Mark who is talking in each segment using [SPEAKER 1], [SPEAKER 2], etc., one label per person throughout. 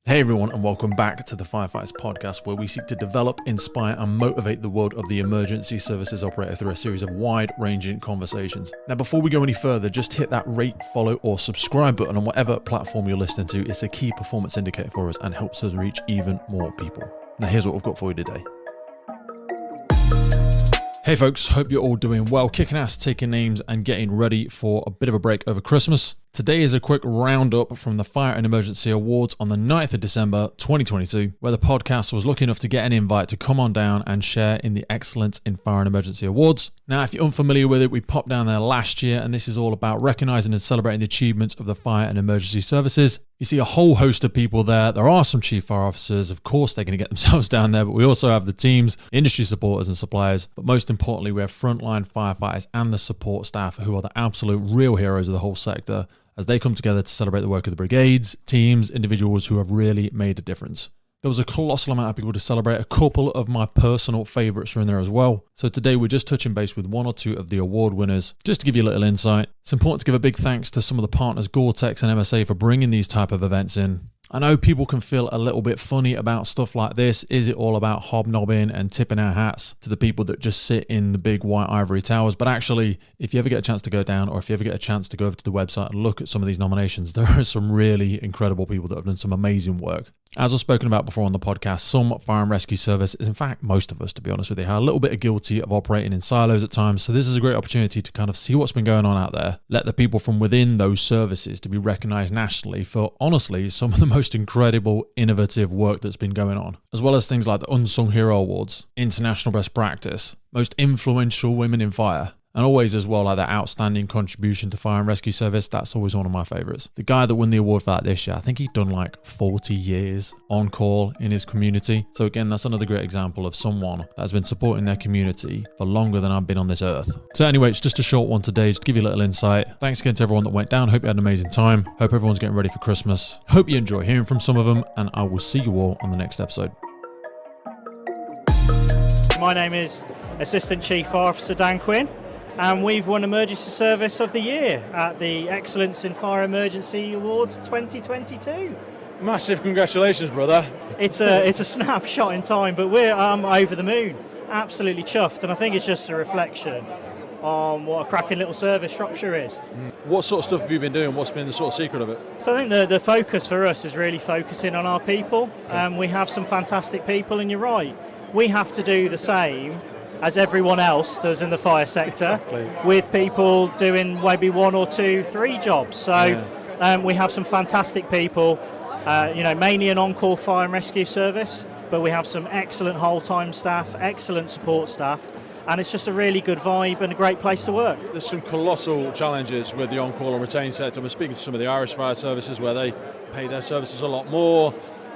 [SPEAKER 1] Hey everyone, and welcome back to the Firefighters Podcast, where we seek to develop, inspire, and motivate the world of the emergency services operator through a series of wide-ranging conversations. Now, before we go any further, just hit that rate, follow, or subscribe button on whatever platform you're listening to. It's a key performance indicator for us and helps us reach even more people. Now, here's what we've got for you today. Hey folks, hope you're all doing well, kicking ass, taking names, and getting ready for a bit of a break over Christmas. Today is a quick roundup from the Fire and Emergency Awards on the 9th of December 2022, where the podcast was lucky enough to get an invite to come on down and share in the Excellence in Fire and Emergency Awards. Now, if you're unfamiliar with it, we popped down there last year, and this is all about recognizing and celebrating the achievements of the fire and emergency services. You see a whole host of people there. There are some chief fire officers. Of course, they're going to get themselves down there, but we also have the teams, industry supporters and suppliers. But most importantly, we have frontline firefighters and the support staff who are the absolute real heroes of the whole sector as they come together to celebrate the work of the brigades, teams, individuals who have really made a difference. There was a colossal amount of people to celebrate. A couple of my personal favourites were in there as well. So today we're just touching base with one or two of the award winners, just to give you a little insight. It's important to give a big thanks to some of the partners, Gore-Tex and MSA, for bringing these type of events in. I know people can feel a little bit funny about stuff like this. Is it all about hobnobbing and tipping our hats to the people that just sit in the big white ivory towers? But actually, if you ever get a chance to go down, or if you ever get a chance to go over to the website and look at some of these nominations, there are some really incredible people that have done some amazing work. As I've spoken about before on the podcast, some fire and rescue services, in fact, most of us, to be honest with you, are a little bit guilty of operating in silos at times. So this is a great opportunity to kind of see what's been going on out there. Let the people from within those services to be recognized nationally for, honestly, some of the most incredible, innovative work that's been going on. As well as things like the Unsung Hero Awards, International Best Practice, Most Influential Women in Fire, and always as well, like that outstanding contribution to fire and rescue service. That's always one of my favourites. The guy that won the award for that this year, I think he'd done like 40 years on call in his community. So again, that's another great example of someone that has been supporting their community for longer than I've been on this earth. So anyway, it's just a short one today, just to give you a little insight. Thanks again to everyone that went down. Hope you had an amazing time. Hope everyone's getting ready for Christmas. Hope you enjoy hearing from some of them, and I will see you all on the next episode.
[SPEAKER 2] My name is Assistant Chief Fire Officer Dan Quinn, and we've won Emergency Service of the Year at the Excellence in Fire Emergency Awards 2022.
[SPEAKER 1] Massive congratulations, brother.
[SPEAKER 2] It's a snapshot in time, but we're over the moon, absolutely chuffed, and I think it's just a reflection on what a cracking little service Shropshire is.
[SPEAKER 1] What sort of stuff have you been doing? What's been the sort of secret of it?
[SPEAKER 2] So I think the focus for us is really focusing on our people. We have some fantastic people, and you're right, we have to do the same as everyone else does in the fire sector, exactly, with people doing maybe 1 or 2, 3 jobs. So we have some fantastic people, mainly an on-call fire and rescue service, but we have some excellent whole-time staff, excellent support staff, and it's just a really good vibe and a great place to work.
[SPEAKER 3] There's some colossal challenges with the on-call and retain sector. We're speaking to some of the Irish fire services where they pay their services a lot more.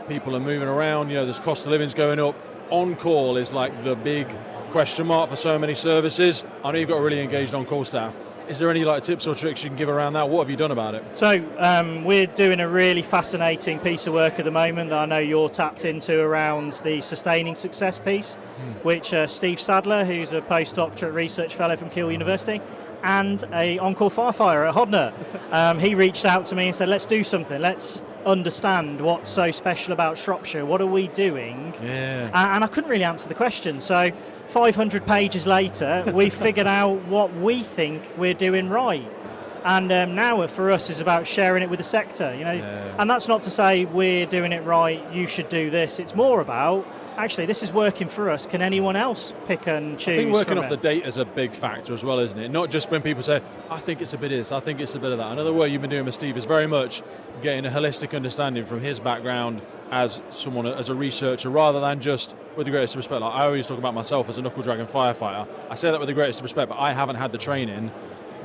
[SPEAKER 3] People are moving around, there's cost of living's going up. On-call is like the big question mark for so many services. I know you've got a really engaged on-call staff. Is there any tips or tricks you can give around that? What have you done about it?
[SPEAKER 2] So we're doing a really fascinating piece of work at the moment that I know you're tapped into around the sustaining success piece, which Steve Sadler, who's a postdoctorate research fellow from Keele University and a on-call firefighter at Hodner, he reached out to me and said, let's do something. Let's understand what's so special about Shropshire. What are we doing? And I couldn't really answer the question. So 500 pages later, we figured out what we think we're doing right. And now for us is about sharing it with the sector, And that's not to say we're doing it right, you should do this. It's more about, actually, this is working for us. Can anyone else pick and choose?
[SPEAKER 3] I think working off the data is a big factor as well, isn't it? Not just when people say, I think it's a bit of this, I think it's a bit of that. Another work you've been doing with Steve is very much getting a holistic understanding from his background as someone, as a researcher, rather than just, with the greatest respect, I always talk about myself as a knuckle dragon firefighter. I say that with the greatest respect, but I haven't had the training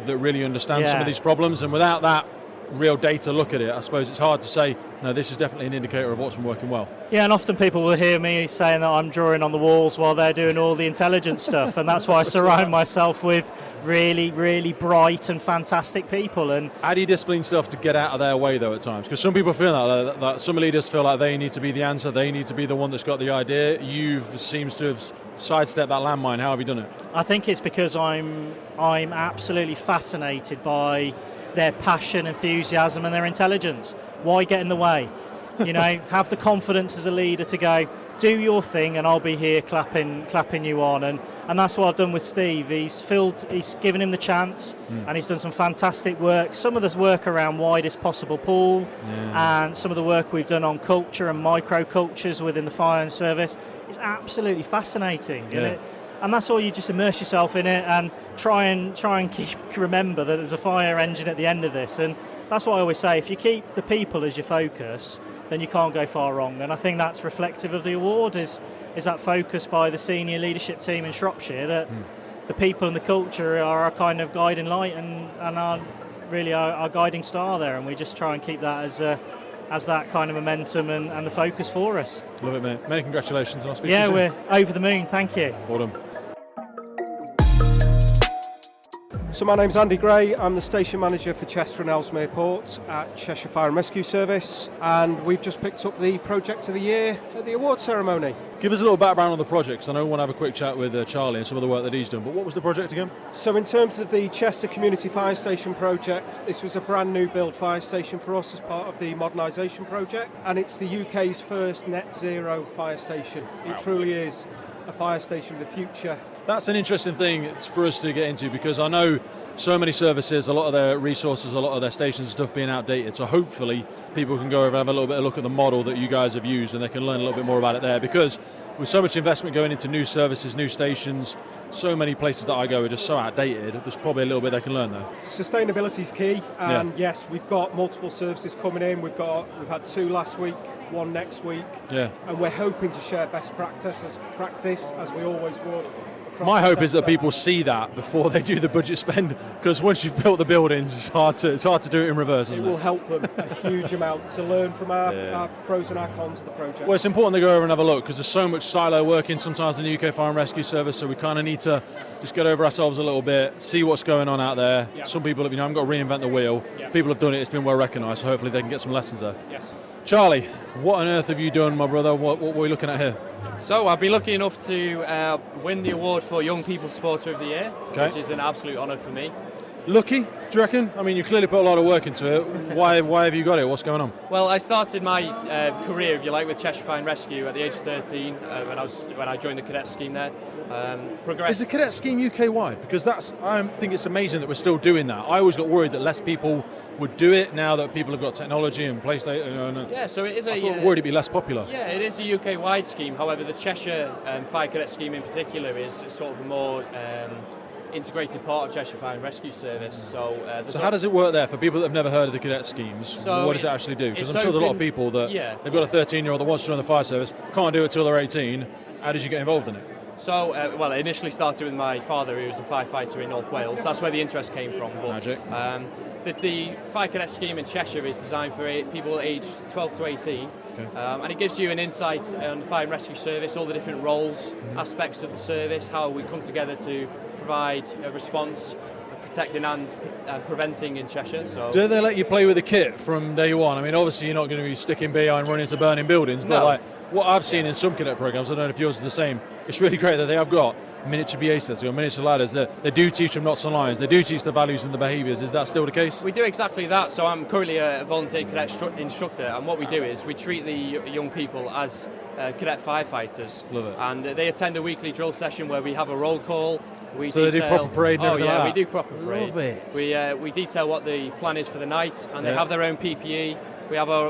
[SPEAKER 3] that really understands some of these problems, and without that real data look at it, I suppose it's hard to say, no, this is definitely an indicator of what's been working well.
[SPEAKER 2] Yeah, and often people will hear me saying that I'm drawing on the walls while they're doing all the intelligence stuff, and that's why I surround myself with really, really bright and fantastic people. And
[SPEAKER 3] how do you discipline stuff to get out of their way, though, at times? Because some people feel that some leaders feel like they need to be the answer, they need to be the one that's got the idea. You've seems to have sidestepped that landmine. How have you done it?
[SPEAKER 2] I think it's because I'm absolutely fascinated by their passion, enthusiasm and their intelligence. Why get in the way? You know, have the confidence as a leader to go, do your thing, and I'll be here clapping you on. And that's what I've done with Steve. He's given him the chance, and he's done some fantastic work. Some of this work around widest possible pool, and some of the work we've done on culture and micro cultures within the fire and service is absolutely fascinating.
[SPEAKER 3] Yeah.
[SPEAKER 2] And that's all. You just immerse yourself in it and try and remember that there's a fire engine at the end of this. And that's what I always say. If you keep the people as your focus, then you can't go far wrong. And I think that's reflective of the award is that focus by the senior leadership team in Shropshire that the people and the culture are our kind of guiding light and are really our guiding star there. And we just try and keep that as that kind of momentum and the focus for us.
[SPEAKER 3] Love it, mate. Many congratulations, and I'll speak to you
[SPEAKER 2] Yeah,
[SPEAKER 3] soon.
[SPEAKER 2] we're over the moon. Thank you.
[SPEAKER 3] Well done.
[SPEAKER 4] So my name's Andy Gray, I'm the station manager for Chester and Ellesmere Port at Cheshire Fire and Rescue Service, and we've just picked up the Project of the Year at the award ceremony.
[SPEAKER 3] Give us a little background on the project, because I know we want to have a quick chat with Charlie and some of the work that he's done, but what was the project again?
[SPEAKER 4] So in terms of the Chester Community Fire Station project, this was a brand new build fire station for us as part of the modernisation project, and it's the UK's first net zero fire station.
[SPEAKER 3] Wow.
[SPEAKER 4] It truly is a fire station of the future.
[SPEAKER 3] That's an interesting thing for us to get into, because I know so many services, a lot of their resources, a lot of their stations and stuff being outdated. So hopefully people can go over and have a little bit of a look at the model that you guys have used, and they can learn a little bit more about it there. Because with so much investment going into new services, new stations, so many places that I go are just so outdated, there's probably a little bit they can learn there.
[SPEAKER 4] Sustainability is key, and yes, we've got multiple services coming in. We've had 2 last week, 1 next week, and we're hoping to share best practice as we always would.
[SPEAKER 3] My hope is that people see that before they do the budget spend, because once you've built the buildings, it's hard to do it in reverse, isn't it?
[SPEAKER 4] It will help them a huge amount to learn from our pros and our cons of the project.
[SPEAKER 3] Well, it's important to go over and have a look, because there's so much silo working sometimes in the UK Fire and Rescue Service, so we kind of need to just get over ourselves a little bit, see what's going on out there.
[SPEAKER 4] Yeah.
[SPEAKER 3] Some people haven't got to reinvent the wheel.
[SPEAKER 4] Yeah.
[SPEAKER 3] People have done it, it's been well recognised, so hopefully they can get some lessons there.
[SPEAKER 4] Yes.
[SPEAKER 3] Charlie, what on earth have you done, my brother? What were we looking at here?
[SPEAKER 5] So I've been lucky enough to win the award for Young People Supporter of the Year, which is an absolute honour for me.
[SPEAKER 3] Lucky, do you reckon? I mean, you've clearly put a lot of work into it. Why have you got it? What's going on?
[SPEAKER 5] Well, I started my career, if you like, with Cheshire Fire and Rescue at the age of 13 when I joined the cadet scheme there.
[SPEAKER 3] Is the cadet scheme UK-wide? Because I think it's amazing that we're still doing that. I always got worried that less people would do it now that people have got technology and PlayStation.
[SPEAKER 5] Yeah, so it is
[SPEAKER 3] I thought worried it'd be less popular.
[SPEAKER 5] Yeah, it is a UK-wide scheme. However, the Cheshire Fire Cadet scheme in particular is sort of a more integrated part of Cheshire Fire and Rescue Service. So
[SPEAKER 3] how does it work there for people that have never heard of the cadet schemes?
[SPEAKER 5] So
[SPEAKER 3] what does it actually do? Because I'm sure there are a lot of people that they've got a 13-year-old that wants to join the fire service, can't do it till they're 18. How did you get involved in it?
[SPEAKER 5] So, well, it initially started with my father, who was a firefighter in North Wales. That's where the interest came from. But,
[SPEAKER 3] Magic.
[SPEAKER 5] The Fire Cadet scheme in Cheshire is designed for people aged 12 to 18.
[SPEAKER 3] Okay.
[SPEAKER 5] And it gives you an insight on the Fire and Rescue Service, all the different roles, aspects of the service, how we come together to provide a response, protecting and preventing in Cheshire. So,
[SPEAKER 3] do they let you play with the kit from day one? I mean, obviously you're not going to be sticking BI and running into burning buildings, but like what I've seen in some cadet programs, I don't know if yours is the same, it's really great that they have got miniature BA sets, they've got miniature ladders, they do teach them knots and lines, they do teach the values and the behaviours. Is that still the case?
[SPEAKER 5] We do exactly that. So I'm currently a volunteer cadet instructor, and what we do is we treat the young people as cadet firefighters.
[SPEAKER 3] Love it.
[SPEAKER 5] And they attend a weekly drill session where we have a roll call.
[SPEAKER 3] They do proper parade and everything like that?
[SPEAKER 5] we do proper parade.
[SPEAKER 3] Love it.
[SPEAKER 5] We detail what the plan is for the night, and they have their own PPE.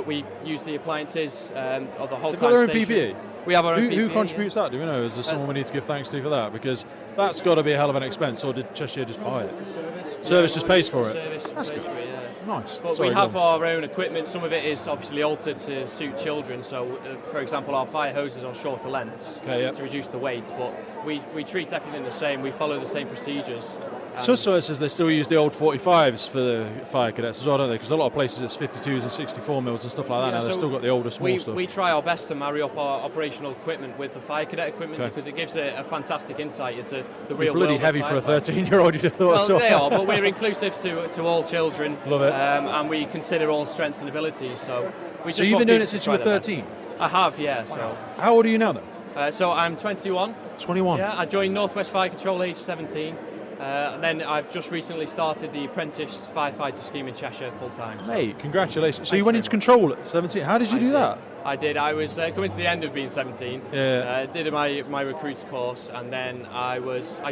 [SPEAKER 5] We use the appliances of the whole
[SPEAKER 3] They've
[SPEAKER 5] time
[SPEAKER 3] got their own
[SPEAKER 5] station.
[SPEAKER 3] PPE?
[SPEAKER 5] We have our own PPE.
[SPEAKER 3] Who contributes that? Do we know? Is there someone we need to give thanks to for that? Because that's got to be a hell of an expense. Or did Cheshire just buy it? Service just pays for it.
[SPEAKER 5] Service
[SPEAKER 3] That's
[SPEAKER 5] pays
[SPEAKER 3] good.
[SPEAKER 5] for it, yeah.
[SPEAKER 3] Nice.
[SPEAKER 5] But
[SPEAKER 3] Sorry,
[SPEAKER 5] we have
[SPEAKER 3] go on.
[SPEAKER 5] our own equipment. Some of it is obviously altered to suit children. So, for example, our fire hoses on shorter lengths to reduce the weight. But we treat everything the same. We follow the same procedures.
[SPEAKER 3] It says they still use the old 45s for the fire cadets as well, don't they? Because a lot of places it's 52s and 64 mils and stuff like that. Now they've still got the older small stuff.
[SPEAKER 5] We try our best to marry up our operational equipment with the fire cadet equipment because it gives a fantastic insight into the real world.
[SPEAKER 3] Bloody heavy for a 13-year-old, you'd have thought.
[SPEAKER 5] Well,
[SPEAKER 3] so.
[SPEAKER 5] they are, but we're inclusive to all children.
[SPEAKER 3] Love it.
[SPEAKER 5] And we consider all strengths and abilities. So
[SPEAKER 3] you've been doing it since you were 13?
[SPEAKER 5] I have, yeah. So.
[SPEAKER 3] How old are you now then?
[SPEAKER 5] So I'm 21.
[SPEAKER 3] 21?
[SPEAKER 5] Yeah, I joined North West Fire Control age 17. And then I've just recently started the apprentice firefighter scheme in Cheshire full-time.
[SPEAKER 3] Mate, congratulations. So you went into control at 17. How did you do that?
[SPEAKER 5] I did. I was coming to the end of being 17. Did my recruits course, and then I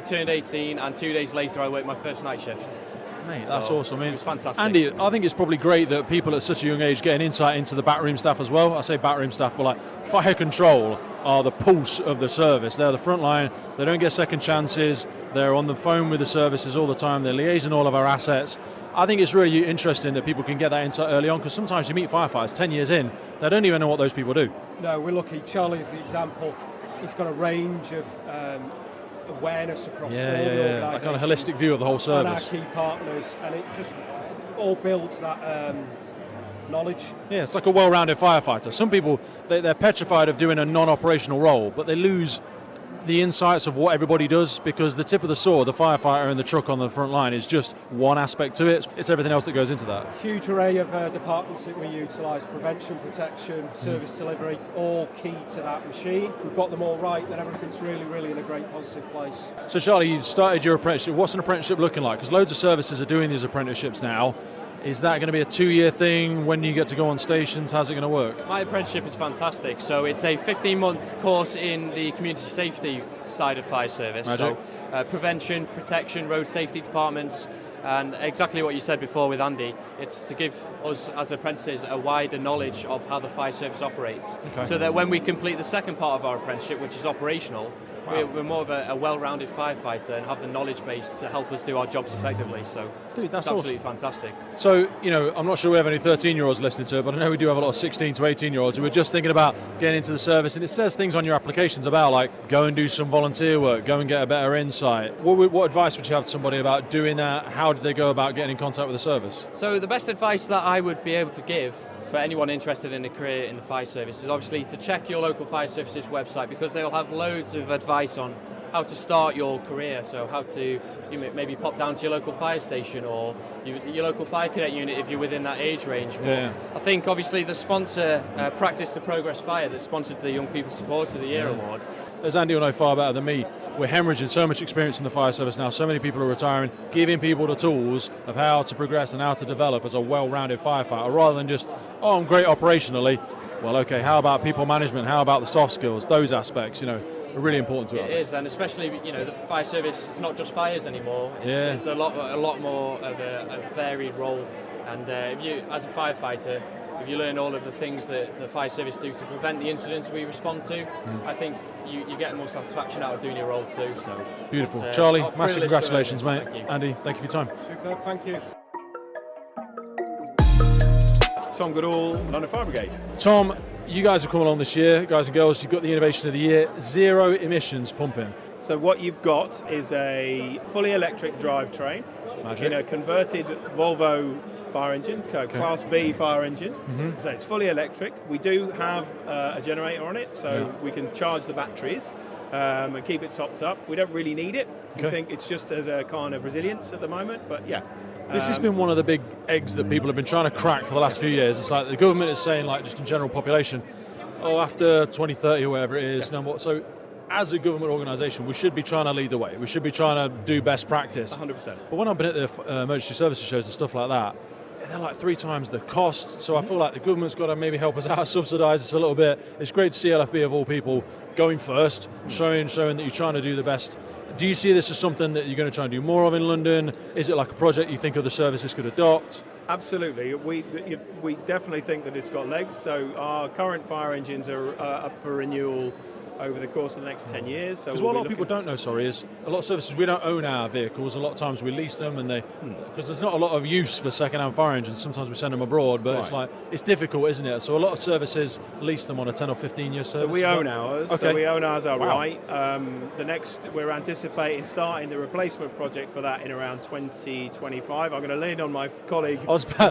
[SPEAKER 5] turned 18, and 2 days later I worked my first night shift.
[SPEAKER 3] Mate, that's awesome.
[SPEAKER 5] It was fantastic.
[SPEAKER 3] Andy, I think it's probably great that people at such a young age get an insight into the backroom staff as well. I say backroom staff, but like fire control are the pulse of the service. They're the front line. They don't get second chances. They're on the phone with the services all the time. They're liaising all of our assets. I think it's really interesting that people can get that insight early on, because sometimes you meet firefighters 10 years in, they don't even know what those people do.
[SPEAKER 4] No, we're lucky. Charlie's the example. He's got a range of awareness across all the organisations.
[SPEAKER 3] Like on a holistic view of the whole service.
[SPEAKER 4] And our key partners, and it just all builds that knowledge.
[SPEAKER 3] Yeah, it's like a well-rounded firefighter. Some people, they're petrified of doing a non-operational role, but they lose the insights of what everybody does, because the tip of the sword, the firefighter and the truck on the front line, is just one aspect to it. It's everything else that goes into that.
[SPEAKER 4] Huge array of departments that we utilise: prevention, protection, service delivery, all key to that machine. If we've got them all right, then everything's really, really in a great positive place.
[SPEAKER 3] So Charlie, you've started your apprenticeship. What's an apprenticeship looking like? Because loads of services are doing these apprenticeships now. Is that going to be a 2-year thing when you get to go on stations? How's it going to work?
[SPEAKER 5] My apprenticeship is fantastic. So it's a 15-month course in the community safety side of fire service.
[SPEAKER 3] Magic.
[SPEAKER 5] So prevention, protection, road safety departments, and exactly what you said before with Andy, it's to give us as apprentices a wider knowledge of how the fire service operates.
[SPEAKER 3] Okay.
[SPEAKER 5] So that when we complete the second part of our apprenticeship, which is operational,
[SPEAKER 3] wow,
[SPEAKER 5] we're more of a well-rounded firefighter and have the knowledge base to help us do our jobs effectively. So
[SPEAKER 3] dude, that's
[SPEAKER 5] it's absolutely
[SPEAKER 3] awesome.
[SPEAKER 5] fantastic.
[SPEAKER 3] So, I'm not sure we have any 13-year-olds listening to it, but I know we do have a lot of 16 to 18-year-olds who are just thinking about getting into the service, and it says things on your applications about, like, go and do some volunteer work, go and get a better insight. What advice would you have to somebody about doing that? How did they go about getting in contact with the service?
[SPEAKER 5] So the best advice that I would be able to give for anyone interested in a career in the fire service is obviously to check your local fire services website, because they'll have loads of advice on how to start your career. So how to maybe pop down to your local fire station or your local fire cadet unit if you're within that age range. But I think obviously the sponsor, Practice to Progress Fire, that sponsored the Young People Supporter of the Year award.
[SPEAKER 3] As Andy will know far better than me, we're hemorrhaging so much experience in the fire service now. So many people are retiring, giving people the tools of how to progress and how to develop as a well-rounded firefighter, rather than just, I'm great operationally. Well, okay, how about people management? How about the soft skills? Those aspects, are really important to us.
[SPEAKER 5] It is, and especially, the fire service, it's not just fires anymore. It's a lot more of a varied role. And if you, as a firefighter, if you learn all of the things that the fire service do to prevent the incidents we respond to, I think you get more satisfaction out of doing your role too. So
[SPEAKER 3] beautiful. Charlie, massive congratulations, mate.
[SPEAKER 5] Thank you.
[SPEAKER 3] Andy, thank you for your time.
[SPEAKER 4] Superb, thank you.
[SPEAKER 6] Tom Goodall, London Fire Brigade.
[SPEAKER 3] Tom, you guys have come along this year, guys and girls. You've got the Innovation of the Year, zero emissions pumping.
[SPEAKER 6] So what you've got is a fully electric drivetrain in a converted Volvo fire engine, Class B fire engine. So it's fully electric. We do have a generator on it, so we can charge the batteries and keep it topped up. We don't really need it. We think it's just as a kind of resilience at the moment, but yeah.
[SPEAKER 3] This has been one of the big eggs that people have been trying to crack for the last few years. It's like the government is saying, like, just in general population, after 2030 or whatever it is. So as a government organisation, we should be trying to lead the way. We should be trying to do best practice.
[SPEAKER 6] 100%.
[SPEAKER 3] But when I've been at the emergency services shows and stuff like that, they're like 3 times the cost. So I feel like the government's got to maybe help us out, subsidise us a little bit. It's great to see LFB of all people going first, showing that you're trying to do the best. Do you see this as something that you're going to try and do more of in London? Is it like a project you think other services could adopt?
[SPEAKER 6] Absolutely. We definitely think that it's got legs. So our current fire engines are up for renewal over the course of the next 10 years.
[SPEAKER 3] Because what a lot of people don't know, is a lot of services, we don't own our vehicles. A lot of times we lease them, and because there's not a lot of use for second-hand fire engines. Sometimes we send them abroad, but it's difficult, isn't it? So a lot of services lease them on a 10 or 15-year service.
[SPEAKER 6] So we own ours.
[SPEAKER 3] Okay.
[SPEAKER 6] So we own ours outright. We're anticipating starting the replacement project for that in around 2025. I'm going to lean on my colleague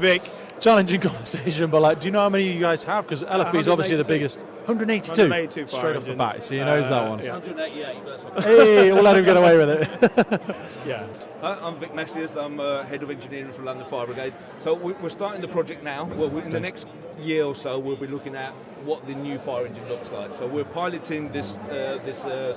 [SPEAKER 6] Vic.
[SPEAKER 3] Challenging conversation, but do you know how many you guys have? Because LFB is obviously the biggest. 182
[SPEAKER 6] straight
[SPEAKER 3] off the bat, so he knows that one.
[SPEAKER 6] 188.
[SPEAKER 3] Hey, we'll let him get away with it.
[SPEAKER 6] Yeah.
[SPEAKER 7] I'm Vic Messiers, I'm Head of Engineering for London Fire Brigade. So we're starting the project now. Well, in the next year or so we'll be looking at what the new fire engine looks like. So we're piloting this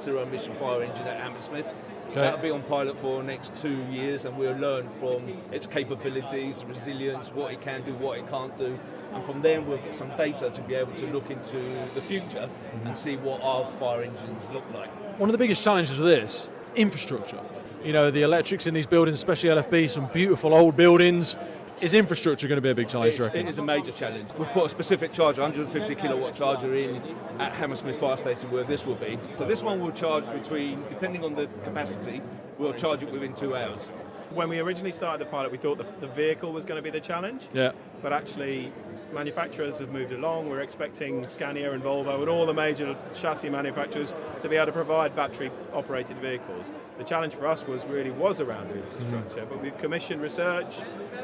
[SPEAKER 7] zero emission fire engine at Hammersmith. Okay. That'll be on pilot for the next 2 years, and we'll learn from its capabilities, resilience, what it can do, what it can't do. And from there we'll get some data to be able to look into the future and see what our fire engines look like.
[SPEAKER 3] One of the biggest challenges with this is infrastructure. You know, the electrics in these buildings, especially LFB, some beautiful old buildings. Is infrastructure going to be a big challenge, do you reckon?
[SPEAKER 7] It is a major challenge. We've put a specific charger, 150 kilowatt charger in at Hammersmith Fire Station where this will be. So this one will charge between, depending on the capacity, we'll charge it within 2 hours.
[SPEAKER 6] When we originally started the pilot, we thought the vehicle was going to be the challenge.
[SPEAKER 3] Yeah.
[SPEAKER 6] But actually, manufacturers have moved along. We're expecting Scania and Volvo and all the major chassis manufacturers to be able to provide battery-operated vehicles. The challenge for us was around the infrastructure, but we've commissioned research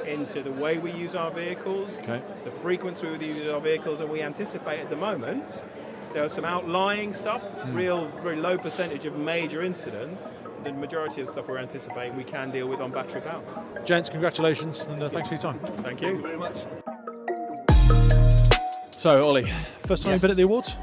[SPEAKER 6] into the way we use our vehicles, the frequency we use our vehicles, and we anticipate at the moment there's some outlying stuff, very low percentage of major incidents. The majority of the stuff we're anticipating we can deal with on battery power.
[SPEAKER 3] Gents, congratulations, and thanks for your time.
[SPEAKER 6] Thank you very much.
[SPEAKER 3] So, Ollie, first time you've been at the awards?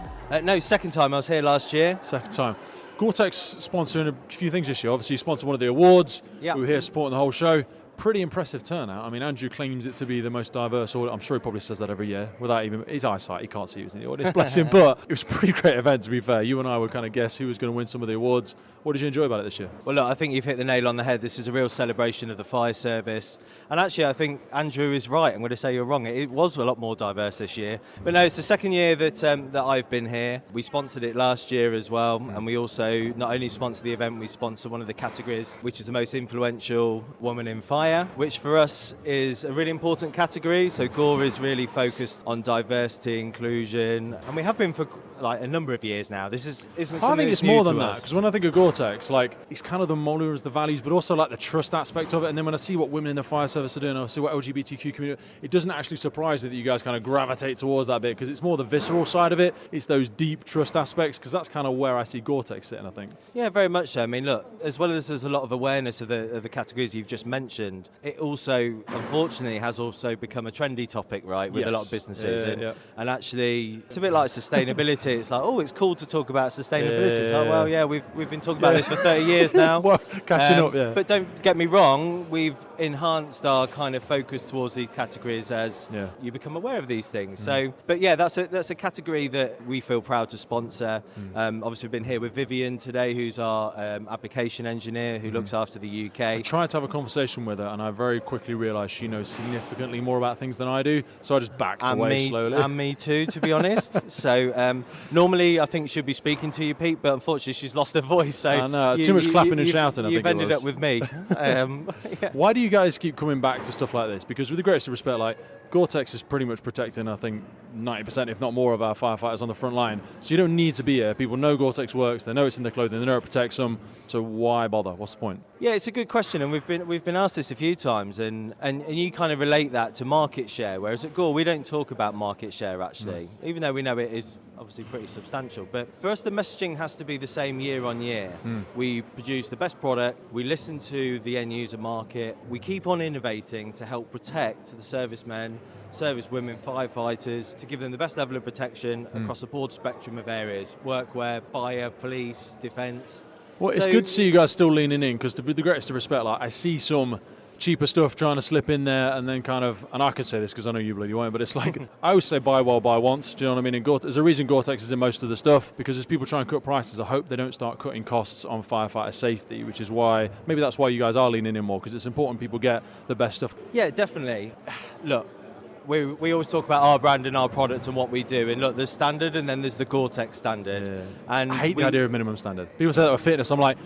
[SPEAKER 8] No, second time. I was here last year.
[SPEAKER 3] Second time. Gore-Tex sponsoring a few things this year. Obviously, you sponsored one of the awards.
[SPEAKER 8] Yeah.
[SPEAKER 3] We were here supporting the whole show. Pretty impressive turnout. I mean, Andrew claims it to be the most diverse audience. I'm sure he probably says that every year without even his eyesight. He can't see who's in the audience, bless him. But it was a pretty great event, to be fair. You and I would kind of guess who was going to win some of the awards. What did you enjoy about it this year?
[SPEAKER 8] Well, look, I think you've hit the nail on the head. This is a real celebration of the fire service. And actually, I think Andrew is right. I'm going to say you're wrong. It was a lot more diverse this year. But no, it's the second year that I've been here. We sponsored it last year as well. And we also not only sponsor the event, we sponsor one of the categories, which is the most influential woman in fire, which for us is a really important category. So Gore is really focused on diversity, inclusion. And we have been for like a number of years now. This isn't something
[SPEAKER 3] I think
[SPEAKER 8] that's
[SPEAKER 3] it's more
[SPEAKER 8] new
[SPEAKER 3] than
[SPEAKER 8] to
[SPEAKER 3] that,
[SPEAKER 8] us.
[SPEAKER 3] because when I think of Gore-Tex, like, it's kind of the molders, the values, but also like the trust aspect of it. And then when I see what women in the fire service are doing, I see what LGBTQ community, it doesn't actually surprise me that you guys kind of gravitate towards that bit, because it's more the visceral side of it. It's those deep trust aspects, because that's kind of where I see Gore-Tex sitting, I think.
[SPEAKER 8] Yeah, very much so. I mean, look, as well as there's a lot of awareness of the categories you've just mentioned, it also, unfortunately, has also become a trendy topic, right, with a lot of businesses. And actually, it's a bit like sustainability. It's like, oh, it's cool to talk about sustainability. It's like, well, yeah, we've been talking about this for 30 years now.
[SPEAKER 3] Well, catching up, yeah.
[SPEAKER 8] But don't get me wrong, we've enhanced our kind of focus towards these categories as you become aware of these things. So, but yeah, that's a category that we feel proud to sponsor. Obviously, we've been here with Vivian today, who's our application engineer who looks after the UK.
[SPEAKER 3] I tried to have a conversation with her, and I very quickly realised she knows significantly more about things than I do, so I just backed away slowly.
[SPEAKER 8] And me too, to be honest. So normally I think she'll be speaking to you, Pete, but unfortunately she's lost her voice. So
[SPEAKER 3] I know, too much clapping and shouting, I think
[SPEAKER 8] you've ended up with me.
[SPEAKER 3] Why do you guys keep coming back to stuff like this? Because with the greatest respect, like, Gore-Tex is pretty much protecting, I think, 90%, if not more, of our firefighters on the front line. So you don't need to be here. People know Gore-Tex works, they know it's in their clothing, they know it protects them. So why bother? What's the point?
[SPEAKER 8] Yeah, it's a good question, and we've been asked this a few times, and you kind of relate that to market share, whereas at Gore we don't talk about market share actually, even though we know it is obviously pretty substantial. But for us, the messaging has to be the same year on year. We produce the best product, we listen to the end user market, we keep on innovating to help protect the servicemen, servicewomen, firefighters, to give them the best level of protection across a broad spectrum of areas: workwear, fire, police, defence.
[SPEAKER 3] Well, it's good to see you guys still leaning in, because with the greatest of respect, like, I see some cheaper stuff trying to slip in there, and then kind of, and I can say this because I know you bloody won't, but it's like, I always say buy well, buy once. Do you know what I mean? And there's a reason Gore-Tex is in most of the stuff, because as people try and cut prices, I hope they don't start cutting costs on firefighter safety, which is why, maybe that's why you guys are leaning in more, because it's important people get the best stuff.
[SPEAKER 8] Yeah, definitely. Look, we always talk about our brand and our product and what we do, and look, there's standard and then there's the Gore-Tex standard.
[SPEAKER 3] Yeah.
[SPEAKER 8] And
[SPEAKER 3] I hate the idea of minimum standard. People say that with fitness, I'm like,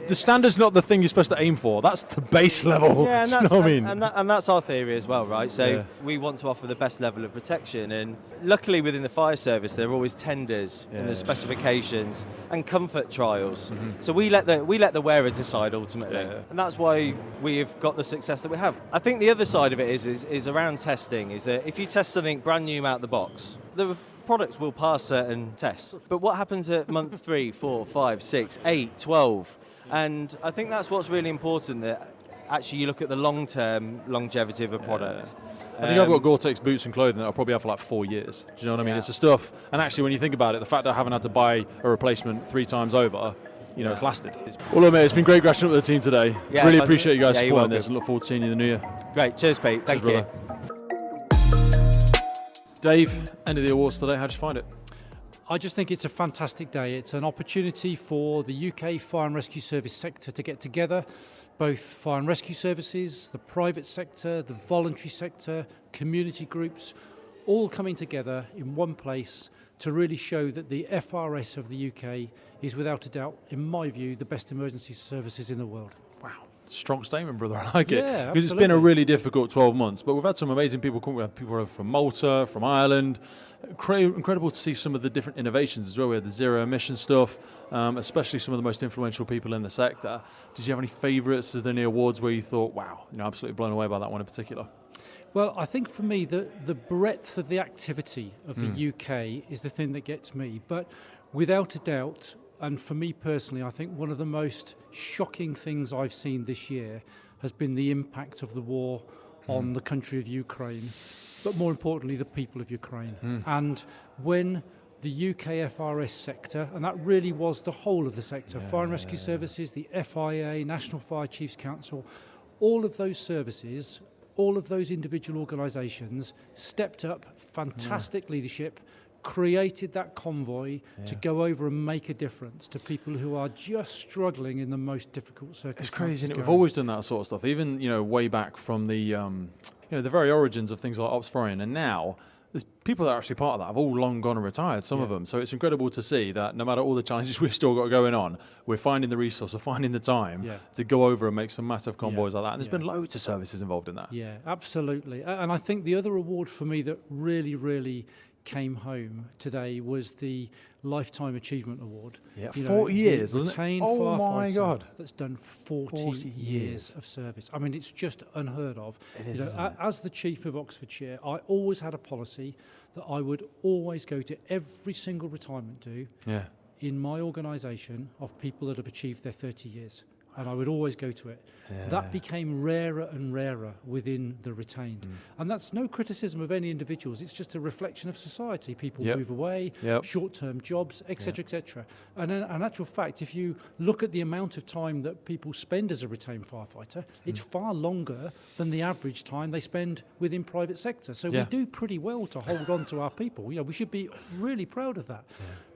[SPEAKER 3] the standard's not the thing you're supposed to aim for. That's the base level.
[SPEAKER 8] Yeah, and
[SPEAKER 3] you know what I mean?
[SPEAKER 8] And that's our theory as well, right? So we want to offer the best level of protection, and luckily within the fire service there are always tenders and there's specifications and comfort trials. So we let the wearer decide ultimately, and that's why we've got the success that we have. I think the other side of it is around testing. Is that if you test something brand new out the box, the products will pass certain tests. But what happens at month 3, 4, 5, 6, 8, 12? And I think that's what's really important, that actually you look at the long-term longevity of a product.
[SPEAKER 3] I think I've got Gore-Tex boots and clothing that I'll probably have for like 4 years. Do you know what I mean? It's the stuff, and actually when you think about it, the fact that I haven't had to buy a replacement 3 times over, it's lasted. Well, look, mate, it's been great catching up with the team today. Really appreciate you guys supporting this and look forward to seeing you in the new year.
[SPEAKER 8] Great. Cheers, Pete. Thank you.
[SPEAKER 3] Dave, end of the awards today. How'd you find it?
[SPEAKER 9] I just think it's a fantastic day. It's an opportunity for the UK Fire and Rescue Service sector to get together, both fire and rescue services, the private sector, the voluntary sector, community groups, all coming together in one place to really show that the FRS of the UK is without a doubt, in my view, the best emergency services in the world.
[SPEAKER 3] Wow. Strong statement, brother. I like it.
[SPEAKER 9] Yeah,
[SPEAKER 3] because it's been a really difficult 12 months, but we've had some amazing people come. We had people from Malta, from Ireland. Incredible to see some of the different innovations as well. We had the zero emission stuff, especially some of the most influential people in the sector. Did you have any favourites? Is there any awards where you thought, wow, absolutely blown away by that one in particular?
[SPEAKER 9] Well, I think for me, the breadth of the activity of the UK is the thing that gets me. But without a doubt, and for me personally, I think one of the most shocking things I've seen this year has been the impact of the war on the country of Ukraine, but more importantly, the people of Ukraine. And when the UK FRS sector, and that really was the whole of the sector, Fire and Rescue Services, the FIA, National Fire Chiefs Council, all of those services, all of those individual organisations stepped up, fantastic leadership, created that convoy to go over and make a difference to people who are just struggling in the most difficult circumstances.
[SPEAKER 3] It's crazy, isn't it? We've always done that sort of stuff, even way back from the the very origins of things like Ops Foreign, and now there's people that are actually part of that have all long gone and retired, some of them. So it's incredible to see that no matter all the challenges we've still got going on, we're finding the resource, we're finding the time to go over and make some massive convoys like that. And there's been loads of services involved in that.
[SPEAKER 9] Yeah, absolutely. And I think the other award for me that really, really came home today was the Lifetime Achievement Award.
[SPEAKER 3] Yeah, 40 years, wasn't it?
[SPEAKER 9] Oh
[SPEAKER 3] my God.
[SPEAKER 9] That's done 40 years of service. I mean, it's just unheard of.
[SPEAKER 3] It is,
[SPEAKER 9] as the Chief of Oxfordshire, I always had a policy that I would always go to every single retirement do in my organisation of people that have achieved their 30 years. And I would always go to it. That became rarer and rarer within the retained. And that's no criticism of any individuals. It's just a reflection of society. People move away, short-term jobs, etc., etc. And in actual fact, if you look at the amount of time that people spend as a retained firefighter, it's far longer than the average time they spend within private sector. So we do pretty well to hold on to our people. We should be really proud of that.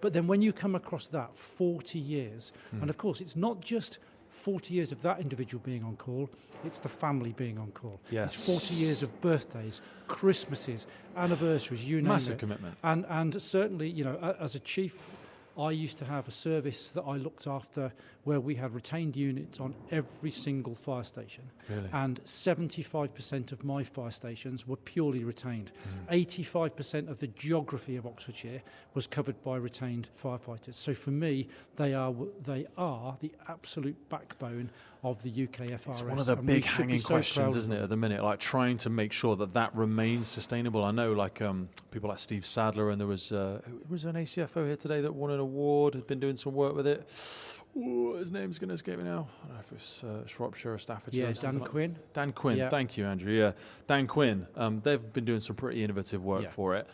[SPEAKER 9] But then when you come across that 40 years, and of course it's not just 40 years of that individual being on call, it's the family being on call. It's 40 years of birthdays, Christmases, anniversaries, you name it.
[SPEAKER 3] Massive commitment.
[SPEAKER 9] And certainly, as a chief, I used to have a service that I looked after where we had retained units on every single fire station.
[SPEAKER 3] Really?
[SPEAKER 9] And 75% of my fire stations were purely retained. 85% of the geography of Oxfordshire was covered by retained firefighters. So for me, they are the absolute backbone of the UK FRS.
[SPEAKER 3] It's one of the big hanging questions, isn't it, at the minute? Like trying to make sure that remains sustainable. I know, people like Steve Sadler, and there was an ACFO here today that won an award, had been doing some work with it. Ooh, his name's going to escape me now. I don't know if it's Shropshire or Staffordshire.
[SPEAKER 9] Yeah, Dan Quinn.
[SPEAKER 3] Dan Quinn, thank you, Andrew. Yeah, Dan Quinn. They've been doing some pretty innovative work for it.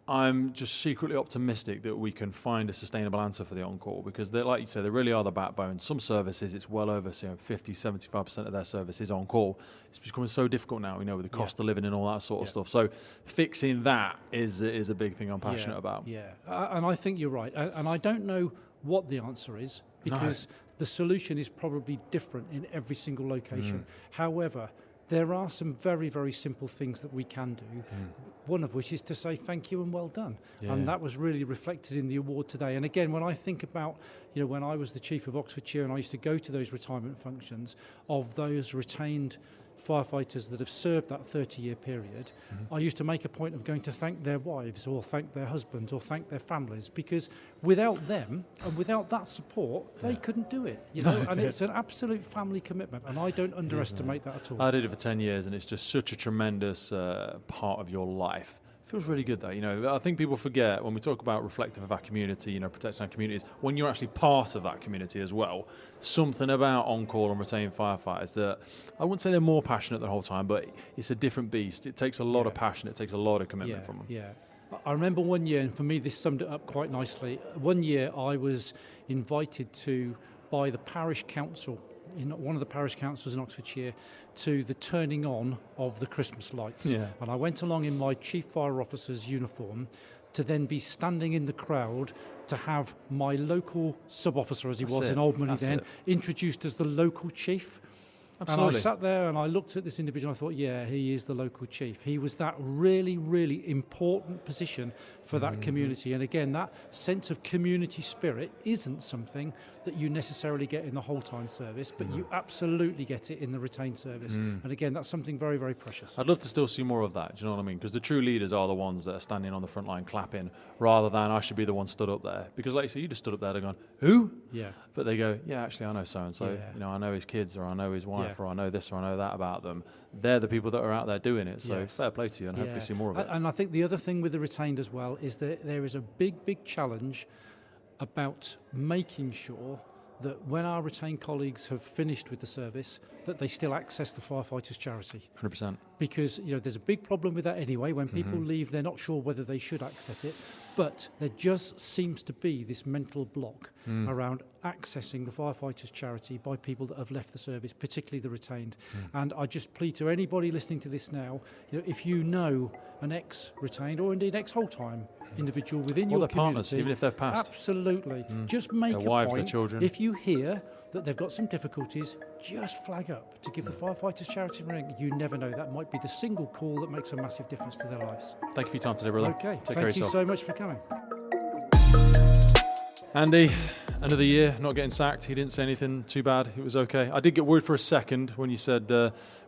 [SPEAKER 3] I'm just secretly optimistic that we can find a sustainable answer for the on-call, because like you say, they really are the backbone. Some services, it's well over 50, 75% of their service is on-call. It's becoming so difficult now, with the cost of living and all that sort of stuff. So fixing that is a big thing I'm passionate about.
[SPEAKER 9] Yeah, and I think you're right. And I don't know what the answer is, because the solution is probably different in every single location. However, there are some very, very simple things that we can do, one of which is to say thank you and well done. And that was really reflected in the award today. And again, when I think about, when I was the Chief of Oxfordshire and I used to go to those retirement functions of those retained firefighters that have served that 30-year period, I used to make a point of going to thank their wives or thank their husbands or thank their families, because without them and without that support, they couldn't do it. And it's an absolute family commitment, and I don't underestimate that at all.
[SPEAKER 3] I did it for 10 years, and it's just such a tremendous part of your life
[SPEAKER 1] Feels really good though, I think people forget when we talk about reflective of our community, protecting our communities, when you're actually part of that community as well, something about on-call and retained firefighters that, I wouldn't say they're more passionate the whole time, but it's a different beast. It takes a lot of passion, it takes a lot of commitment from them.
[SPEAKER 9] Yeah. I remember one year, and for me this summed it up quite nicely, one year I was invited by the parish council, in one of the parish councils in Oxfordshire, to the turning on of the Christmas lights. Yeah. And I went along in my chief fire officer's uniform to then be standing in the crowd to have my local sub-officer, as he was in Old Money then, introduced as the local chief. Absolutely. And I sat there and I looked at this individual and I thought, yeah, he is the local chief. He was that really, really important position for that community. And again, that sense of community spirit isn't something that you necessarily get in the whole-time service, but you absolutely get it in the retained service. And again, that's something very, very precious.
[SPEAKER 1] I'd love to still see more of that, do you know what I mean? Because the true leaders are the ones that are standing on the front line clapping, rather than I should be the one stood up there. Because like you say, you just stood up there and gone, who?
[SPEAKER 9] Yeah.
[SPEAKER 1] But they go, yeah, actually I know so-and-so, I know his kids, or I know his wife, or I know this or I know that about them. They're the people that are out there doing it. So fair play to you, and hopefully see more of it.
[SPEAKER 9] And I think the other thing with the retained as well is that there is a big, big challenge about making sure that when our retained colleagues have finished with the service, that they still access the Firefighters charity.
[SPEAKER 1] 100%.
[SPEAKER 9] Because there's a big problem with that anyway. When people leave, they're not sure whether they should access it. But there just seems to be this mental block around accessing the Firefighters charity by people that have left the service, particularly the retained. And I just plead to anybody listening to this now, if you know an ex-retained or indeed ex-whole-time individual within your
[SPEAKER 1] their
[SPEAKER 9] community,
[SPEAKER 1] partners, even if they've passed.
[SPEAKER 9] Absolutely. Just make
[SPEAKER 1] their
[SPEAKER 9] a
[SPEAKER 1] wives,
[SPEAKER 9] point.
[SPEAKER 1] their children.
[SPEAKER 9] If you hear that they've got some difficulties, just flag up to give the Firefighters charity a ring. You never know, that might be the single call that makes a massive difference to their lives.
[SPEAKER 1] Thank you for your time today, brother.
[SPEAKER 9] Okay,
[SPEAKER 1] Take care of
[SPEAKER 9] thank you
[SPEAKER 1] yourself.
[SPEAKER 9] so much for coming.
[SPEAKER 1] Andy, end of the year, not getting sacked. He didn't say anything too bad. It was okay. I did get worried for a second when you said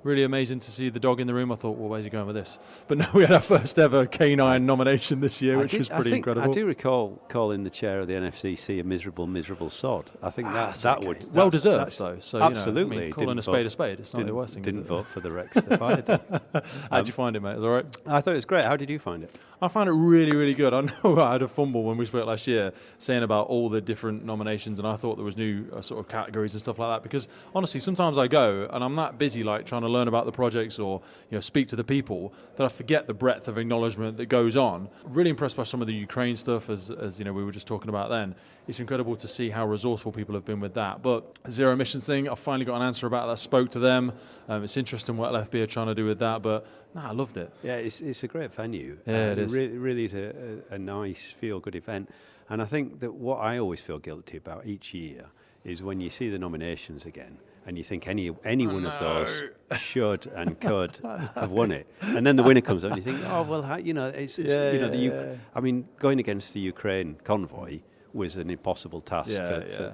[SPEAKER 1] really amazing to see the dog in the room. I thought, well, where's he going with this? But no, we had our first ever canine nomination this year, which was pretty incredible.
[SPEAKER 10] I do recall calling the chair of the NFCC a miserable sod. I think that would...
[SPEAKER 1] Well deserved, though. So,
[SPEAKER 10] absolutely.
[SPEAKER 1] Calling a spade, it's not the worst thing.
[SPEAKER 10] Didn't vote for the Rex. They fired them.
[SPEAKER 1] How'd you find it, mate? It was all right?
[SPEAKER 10] I thought it was great. How did you find it?
[SPEAKER 1] I found it really, really good. I know I had a fumble when we spoke last year saying about all the different nominations, and I thought there was new sort of categories and stuff like that, because honestly, sometimes I go and I'm that busy like trying to learn about the projects or speak to the people that I forget the breadth of acknowledgement that goes on. Really impressed by some of the Ukraine stuff, as we were just talking about then. It's incredible to see how resourceful people have been with that. But zero emissions thing, I finally got an answer about that. I spoke to them. It's interesting what LFB are trying to do with that, but I loved it.
[SPEAKER 10] Yeah, it's a great venue.
[SPEAKER 1] Yeah, it is.
[SPEAKER 10] It really is a nice, feel-good event. And I think that what I always feel guilty about each year is when you see the nominations again and you think any one of those should and could have won it, and then the winner comes up and you think, oh well, I mean, going against the Ukraine convoy was an impossible task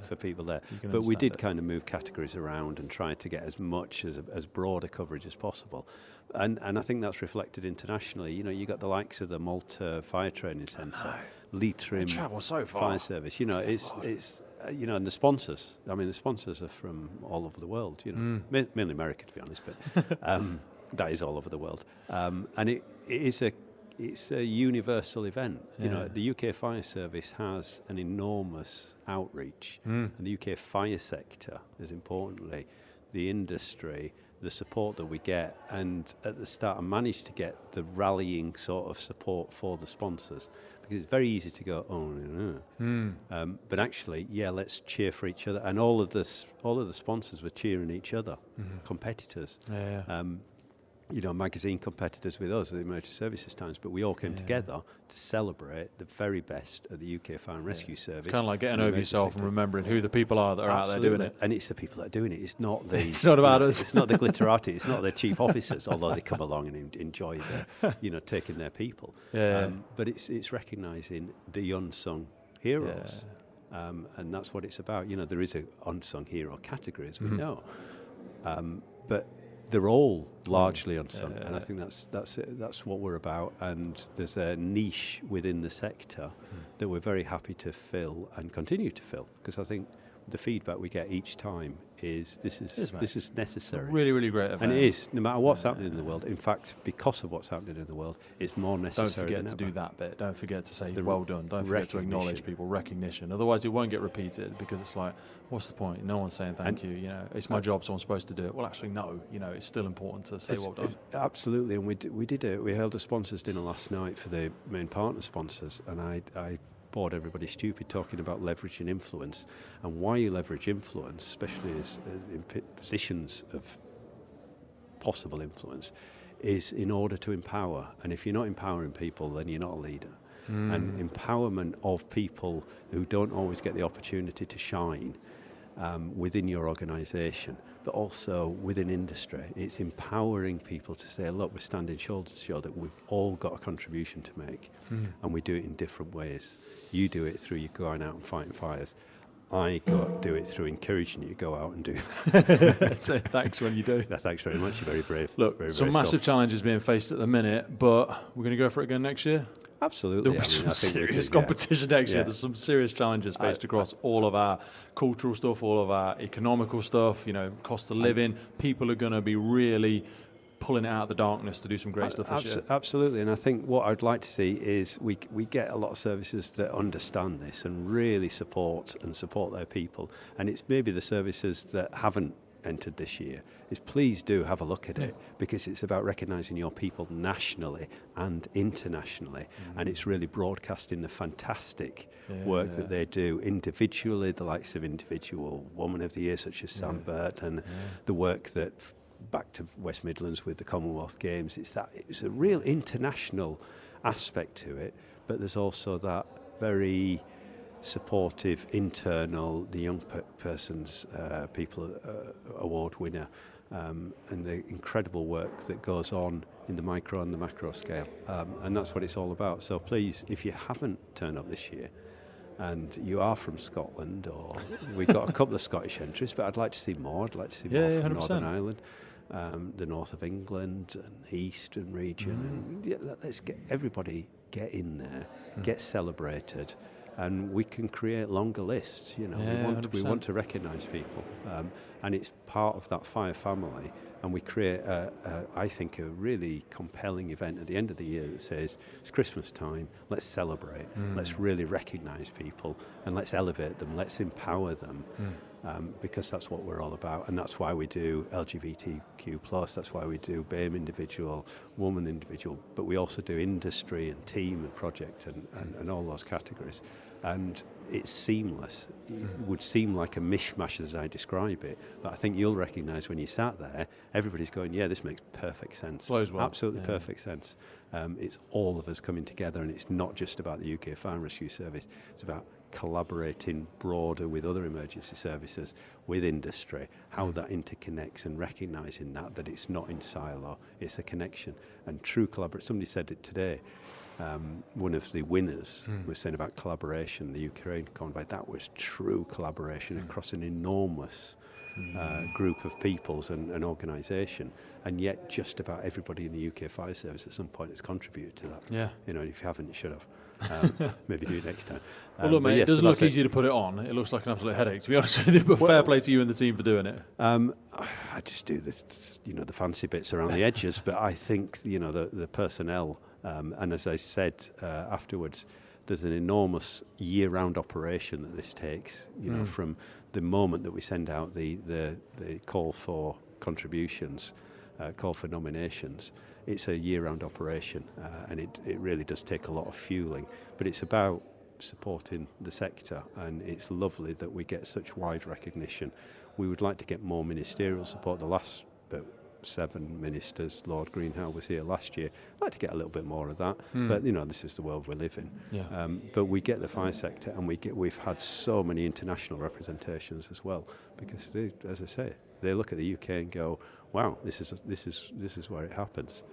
[SPEAKER 10] for people there. But we did kind of move categories around and try to get as much as broad a coverage as possible. And I think that's reflected internationally. You got the likes of the Malta Fire Training Centre, Leitrim
[SPEAKER 1] travel so far.
[SPEAKER 10] Fire Service. It's and the sponsors. I mean, the sponsors are from all over the world. Mainly America, to be honest, but that is all over the world. And it's a universal event. The UK Fire Service has an enormous outreach, and the UK fire sector, as importantly, the industry, the support that we get, and at the start I managed to get the rallying sort of support for the sponsors, because it's very easy to go, but actually, let's cheer for each other, and all of the sponsors were cheering each other, competitors. Magazine competitors with us at the Emergency Services Times, but we all came together to celebrate the very best of the UK Fire and Rescue Service.
[SPEAKER 1] It's kind of like getting over yourself and remembering who the people are that are out there doing it.
[SPEAKER 10] And it's the people that are doing it. It's not the.
[SPEAKER 1] It's not about us.
[SPEAKER 10] It's not the glitterati. It's not the chief officers, although they come along and enjoy taking their people. But it's recognising the unsung heroes, and that's what it's about. There is an unsung hero category, as we know, but they're all largely unsung, and I think that's what we're about. And there's a niche within the sector that we're very happy to fill and continue to fill, because I think the feedback we get each time is this is necessary.
[SPEAKER 1] Really, really great event.
[SPEAKER 10] And it is, no matter what's happening in the world. In fact, because of what's happening in the world, it's more necessary.
[SPEAKER 1] Don't forget to do that bit. Don't forget to say well done. Don't forget to acknowledge people, recognition. Otherwise, it won't get repeated, because it's like, what's the point? No one's saying thank you. You know, it's my job, so I'm supposed to do it. Well, actually, no. You know, it's still important to say well done.
[SPEAKER 10] Absolutely, and we held a sponsors dinner last night for the main partner sponsors, and I bored everybody stupid talking about leveraging influence and why you leverage influence, especially as in positions of possible influence, is in order to empower. And if you're not empowering people, then you're not a leader. And empowerment of people who don't always get the opportunity to shine within your organisation, but also within industry. It's empowering people to say, look, we're standing shoulder to shoulder, we've all got a contribution to make, and we do it in different ways. You do it through you going out and fighting fires. I do it through encouraging you to go out and do that.
[SPEAKER 1] So thanks when you do.
[SPEAKER 10] Thanks very much, you're very brave.
[SPEAKER 1] Look, some massive challenges being faced at the minute, but we're going to go for it again next year?
[SPEAKER 10] Absolutely.
[SPEAKER 1] There'll be some serious competition next year. There's some serious challenges faced across all of our cultural stuff, all of our economical stuff, you know, cost of living. People are going to be really pulling it out of the darkness to do some great stuff this year.
[SPEAKER 10] Absolutely, and I think what I'd like to see is we get a lot of services that understand this and really support their people, and it's maybe the services that haven't entered this year is please do have a look at it, because it's about recognising your people nationally and internationally, and it's really broadcasting the fantastic work that they do individually, the likes of individual Woman of the Year such as Sam Burt, and the work that back to West Midlands with the Commonwealth Games. It's a real international aspect to it, but there's also that very supportive internal, the young person's people award winner, and the incredible work that goes on in the micro and the macro scale, and that's what it's all about. So please, if you haven't turned up this year and you are from Scotland, or we've got a couple of Scottish entries, but I'd like to see more. I'd like to see more from 100%. Northern Ireland, the north of England and eastern region, and let's get everybody in there, get celebrated, and we can create longer lists. You know, we want to recognise people, and it's part of that Fire family. And we create, I think, a really compelling event at the end of the year that says it's Christmas time. Let's celebrate. Let's really recognise people, and let's elevate them. Let's empower them, because that's what we're all about. And that's why we do LGBTQ+. That's why we do BAME individual, woman individual. But we also do industry and team and project and all those categories. And it's seamless. It would seem like a mishmash as I describe it, but I think you'll recognise when you sat there, everybody's going, yeah, this makes perfect sense.
[SPEAKER 1] Flows well.
[SPEAKER 10] Absolutely perfect sense. It's all of us coming together, and it's not just about the UK Fire and Rescue Service. It's about collaborating broader with other emergency services, with industry, how that interconnects, and recognising that it's not in silo, it's a connection. And true collaboration, somebody said it today, one of the winners was saying about collaboration, the Ukraine convoy. That was true collaboration across an enormous group of peoples and an organisation, and yet just about everybody in the UK Fire Service at some point has contributed to that. Yeah, you know, if you haven't, you should have. Maybe do it next time.
[SPEAKER 1] Well, look, mate, it doesn't look easy to put it on. It looks like an absolute headache, to be honest with you. But fair play to you and the team for doing it.
[SPEAKER 10] I just do this, you know, the fancy bits around the edges. But I think, you know, the personnel. And as I said afterwards, there's an enormous year-round operation that this takes. You know, from the moment that we send out the call for contributions, call for nominations, it's a year-round operation, and it really does take a lot of fueling. But it's about supporting the sector, and it's lovely that we get such wide recognition. We would like to get more ministerial support. The last 7 ministers, Lord Greenhow was here last year. I'd like to get a little bit more of that, but you know, this is the world we live in. Yeah. But we get the fire sector, and we've had so many international representations as well, because they, as I say, they look at the UK and go, wow, this is where it happens.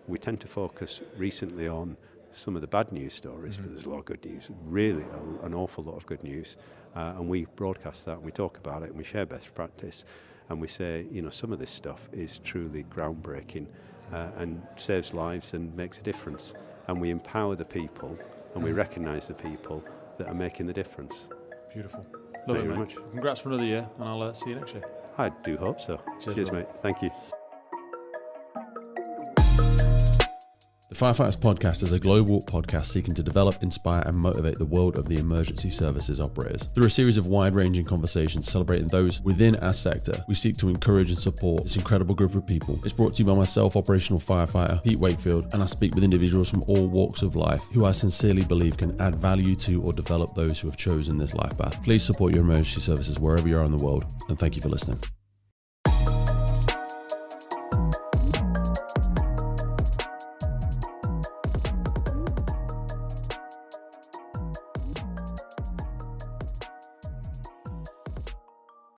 [SPEAKER 10] We tend to focus recently on some of the bad news stories, but there's a lot of good news, really an awful lot of good news, and we broadcast that, and we talk about it, and we share best practice. And we say, you know, some of this stuff is truly groundbreaking and saves lives and makes a difference. And we empower the people, and we recognise the people that are making the difference.
[SPEAKER 1] Beautiful.
[SPEAKER 3] Love
[SPEAKER 10] Thank
[SPEAKER 3] it,
[SPEAKER 10] you very
[SPEAKER 3] mate.
[SPEAKER 10] much.
[SPEAKER 3] Congrats for another year, and I'll see you next year.
[SPEAKER 10] I do hope so. Cheers mate. Thank you.
[SPEAKER 1] The Firefighters Podcast is a global podcast seeking to develop, inspire, and motivate the world of the emergency services operators. Through a series of wide-ranging conversations celebrating those within our sector, we seek to encourage and support this incredible group of people. It's brought to you by myself, operational firefighter Pete Wakefield, and I speak with individuals from all walks of life who I sincerely believe can add value to or develop those who have chosen this life path. Please support your emergency services wherever you are in the world, and thank you for listening.